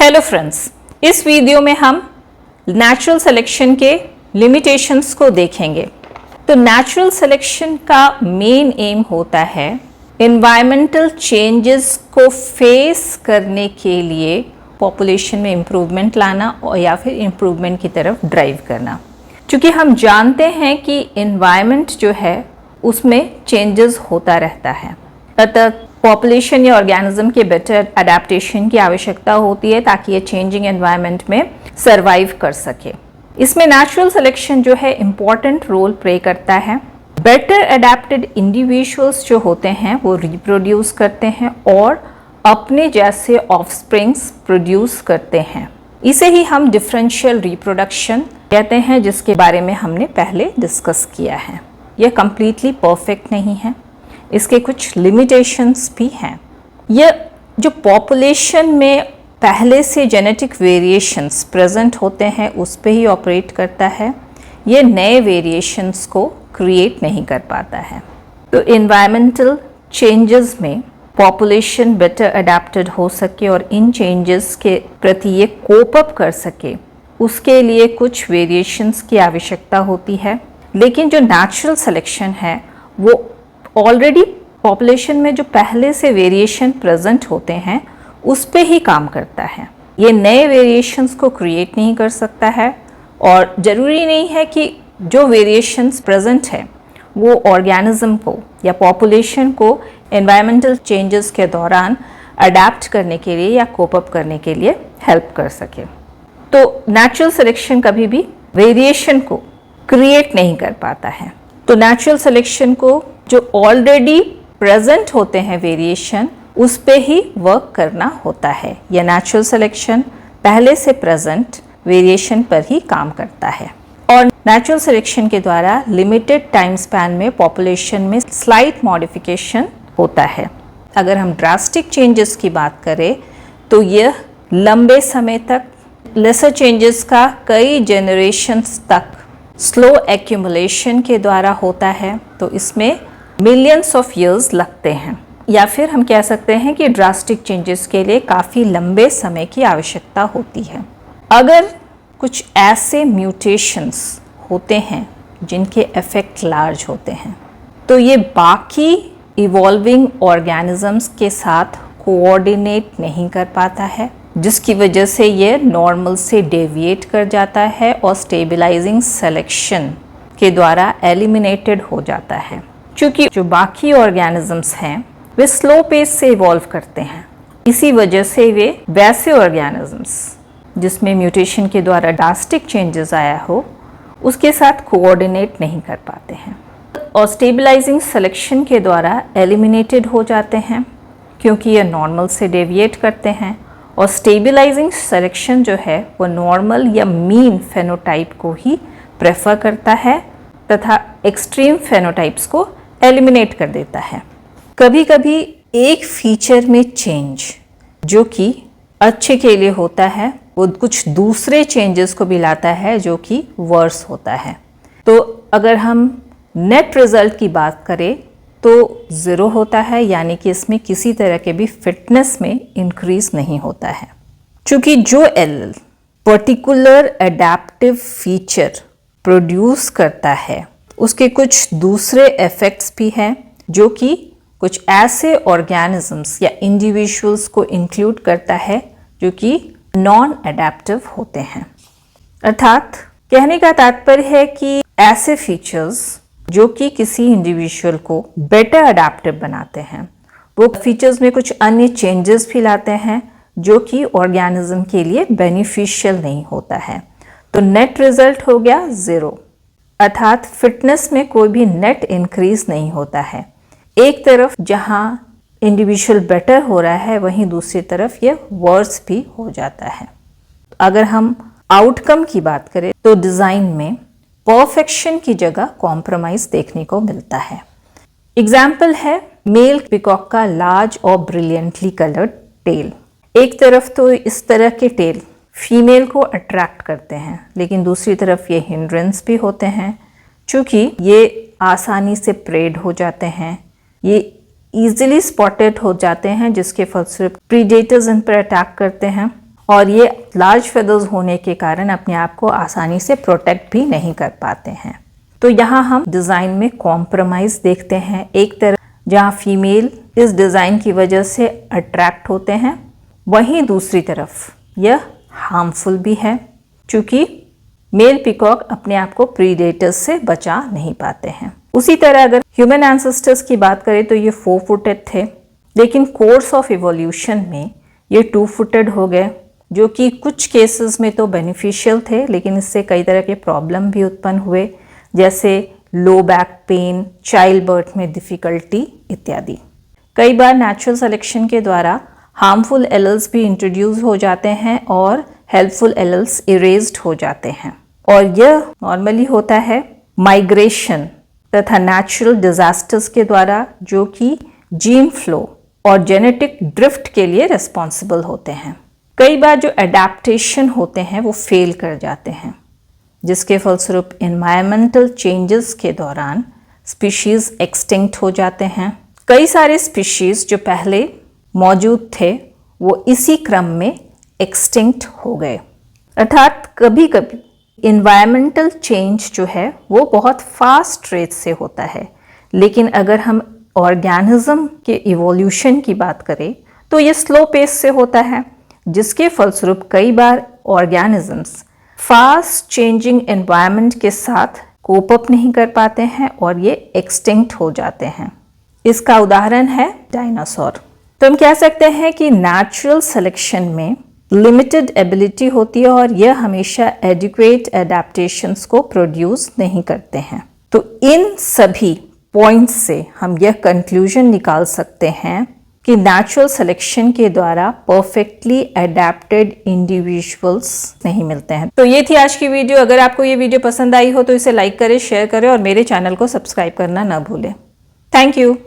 Hello friends, इस video में हम नेचुरल सिलेक्शन के लिमिटेशंस को देखेंगे। तो नेचुरल सिलेक्शन का मेन एम होता है एनवायरमेंटल चेंजेस को फेस करने के लिए पॉपुलेशन में इम्प्रूवमेंट लाना और या फिर इम्प्रूवमेंट की तरफ ड्राइव करना। क्योंकि हम जानते हैं कि एनवायरमेंट जो है उसमें चेंजेस होता रहता है, अतः पॉपुलेशन या ऑर्गेनिज्म के बेटर अडेप्टेशन की आवश्यकता होती है ताकि ये चेंजिंग एनवायरनमेंट में सरवाइव कर सके। इसमें नेचुरल सिलेक्शन जो है इम्पॉर्टेंट रोल प्ले करता है। बेटर अडेप्टेड इंडिविजुअल्स जो होते हैं वो रिप्रोड्यूस करते हैं और अपने जैसे ऑफस्प्रिंग्स प्रोड्यूस करते हैं। इसे ही हम डिफरेंशियल रिप्रोडक्शन कहते हैं, जिसके बारे में हमने पहले डिस्कस किया है। यह कंप्लीटली परफेक्ट नहीं है, इसके कुछ लिमिटेशंस भी हैं। यह जो पॉपुलेशन में पहले से जेनेटिक वेरिएशंस प्रेजेंट होते हैं उस पे ही ऑपरेट करता है, ये नए वेरिएशंस को क्रिएट नहीं कर पाता है। तो एनवायरमेंटल चेंजेस में पॉपुलेशन बेटर अडेप्टेड हो सके और इन चेंजेस के प्रति ये कोप अप कर सके, उसके लिए कुछ वेरिएशंस की आवश्यकता होती है। लेकिन जो नेचुरल सिलेक्शन है वो ऑलरेडी पॉपुलेशन में जो पहले से वेरिएशन प्रेजेंट होते हैं उस पे ही काम करता है। ये नए वेरिएशंस को क्रिएट नहीं कर सकता है और ज़रूरी नहीं है कि जो वेरिएशंस प्रेजेंट है वो ऑर्गेनिज्म को या पॉपुलेशन को एनवायरमेंटल चेंजेस के दौरान अडेप्ट करने के लिए या कोप अप करने के लिए हेल्प कर सके। तो नेचुरल सिलेक्शन कभी भी वेरिएशन को क्रिएट नहीं कर पाता है। तो नेचुरल सिलेक्शन को जो ऑलरेडी प्रेजेंट होते हैं वेरिएशन उस पे ही वर्क करना होता है। यह नेचुरल सिलेक्शन पहले से प्रेजेंट वेरिएशन पर ही काम करता है और नेचुरल सिलेक्शन के द्वारा लिमिटेड टाइम स्पैन में पॉपुलेशन में स्लाइट मॉडिफिकेशन होता है। अगर हम ड्रास्टिक चेंजेस की बात करें तो यह लंबे समय तक, लेसर चेंजेस का कई जनरेशन्स तक स्लो एक्यूमुलेशन के द्वारा होता है। तो इसमें मिलियंस ऑफ ईयर्स लगते हैं, या फिर हम कह सकते हैं कि ड्रास्टिक चेंजेस के लिए काफ़ी लंबे समय की आवश्यकता होती है। अगर कुछ ऐसे म्यूटेशंस होते हैं जिनके इफेक्ट लार्ज होते हैं तो ये बाकी इवॉल्विंग ऑर्गेनिजम्स के साथ कोऑर्डिनेट नहीं कर पाता है, जिसकी वजह से ये नॉर्मल से डेविएट कर जाता है और स्टेबलाइजिंग सिलेक्शन के द्वारा एलिमिनेटेड हो जाता है। क्योंकि जो बाकी ऑर्गेनिजम्स हैं वे स्लो पेस से इवॉल्व करते हैं, इसी वजह से वे वैसे ऑर्गेनिजम्स जिसमें म्यूटेशन के द्वारा ड्रास्टिक चेंजेस आया हो उसके साथ कोऑर्डिनेट नहीं कर पाते हैं और स्टेबलाइजिंग सिलेक्शन के द्वारा एलिमिनेटेड हो जाते हैं, क्योंकि ये नॉर्मल से डेविएट करते हैं। और स्टेबलाइजिंग सिलेक्शन जो है वो नॉर्मल या मीन फेनोटाइप को ही प्रेफर करता है तथा एक्सट्रीम फेनोटाइप्स को एलिमिनेट कर देता है। कभी कभी एक फीचर में चेंज जो कि अच्छे के लिए होता है वो कुछ दूसरे चेंजेस को भी लाता है जो कि वर्स होता है। तो अगर हम नेट रिजल्ट की बात करें तो 0 होता है, यानी कि इसमें किसी तरह के भी फिटनेस में इंक्रीज नहीं होता है। चूँकि जो allele particular adaptive feature produce करता है उसके कुछ दूसरे इफेक्ट्स भी हैं जो कि कुछ ऐसे ऑर्गेनिजम्स या इंडिविजुअल्स को इंक्लूड करता है जो कि नॉन एडेप्टिव होते हैं। अर्थात कहने का तात्पर्य है कि ऐसे फीचर्स जो कि किसी इंडिविजुअल को बेटर अडेप्टिव बनाते हैं वो फीचर्स में कुछ अन्य चेंजेस भी लाते हैं जो कि ऑर्गेनिज्म के लिए बेनिफिशियल नहीं होता है। तो नेट रिजल्ट हो गया 0, अर्थात फिटनेस में कोई भी नेट इंक्रीज नहीं होता है। एक तरफ जहां इंडिविजुअल बेटर हो रहा है वहीं दूसरी तरफ ये वर्स भी हो जाता है। अगर हम आउटकम की बात करें तो डिज़ाइन में परफेक्शन की जगह कॉम्प्रोमाइज देखने को मिलता है। एग्जाम्पल है मेल पिकॉक का लार्ज और ब्रिलियंटली कलर्ड टेल। एक तरफ तो इस तरह के टेल फीमेल को अट्रैक्ट करते हैं, लेकिन दूसरी तरफ ये हिंड्रेंस भी होते हैं, चूँकि ये आसानी से प्रेड हो जाते हैं, ये ईजिली स्पॉटेड हो जाते हैं, जिसके फलस्वरूप प्रीडेटर्स इन पर अटैक करते हैं और ये लार्ज फेदर्स होने के कारण अपने आप को आसानी से प्रोटेक्ट भी नहीं कर पाते हैं। तो यहाँ हम डिज़ाइन में कॉम्प्रोमाइज़ देखते हैं। एक तरफ जहाँ फीमेल इस डिज़ाइन की वजह से अट्रैक्ट होते हैं, वहीं दूसरी तरफ यह हार्मफुल भी है, क्योंकि मेल पीकॉक अपने आप को प्रीडेटर्स से बचा नहीं पाते हैं। उसी तरह अगर ह्यूमन एंसेस्टर्स की बात करें तो ये 4 फुटेड थे, लेकिन कोर्स ऑफ इवोल्यूशन में ये 2 फुटेड हो गए, जो कि कुछ केसेस में तो बेनिफिशियल थे, लेकिन इससे कई तरह के प्रॉब्लम भी उत्पन्न हुए, जैसे low back pain, child birth में डिफ़िकल्टी इत्यादि। कई बार नेचुरल सिलेक्शन के द्वारा हार्मफुल एलल्स भी इंट्रोड्यूस हो जाते हैं और हेल्पफुल एलल्स इरेज्ड हो जाते हैं, और यह नॉर्मली होता है माइग्रेशन तथा नेचुरल डिजास्टर्स के द्वारा, जो कि जीन फ्लो और जेनेटिक ड्रिफ्ट के लिए रिस्पॉन्सिबल होते हैं। कई बार जो एडेप्टेशन होते हैं वो फेल कर जाते हैं, जिसके फलस्वरूप एनवायरमेंटल चेंजेस के दौरान स्पीशीज एक्सटिंक्ट हो जाते हैं। कई सारे स्पीशीज जो पहले मौजूद थे वो इसी क्रम में एक्सटिंक्ट हो गए। अर्थात कभी कभी एनवायरमेंटल चेंज जो है वो बहुत फास्ट रेट से होता है, लेकिन अगर हम ऑर्गेनिज्म के इवोल्यूशन की बात करें तो ये स्लो पेस से होता है, जिसके फलस्वरूप कई बार ऑर्गेनिजम्स फास्ट चेंजिंग एनवायरनमेंट के साथ कोप अप नहीं कर पाते हैं और ये एक्सटिंक्ट हो जाते हैं। इसका उदाहरण है डायनासोर। तो हम कह सकते हैं कि नेचुरल सिलेक्शन में लिमिटेड एबिलिटी होती है और यह हमेशा एडिक्वेट एडेप्टेशंस को प्रोड्यूस नहीं करते हैं। तो इन सभी पॉइंट्स से हम यह कंक्लूजन निकाल सकते हैं कि नेचुरल सिलेक्शन के द्वारा परफेक्टली अडेप्टेड इंडिविजुअल्स नहीं मिलते हैं। तो ये थी आज की वीडियो। अगर आपको ये वीडियो पसंद आई हो तो इसे लाइक करें, शेयर करें और मेरे चैनल को सब्सक्राइब करना ना भूलें। Thank you.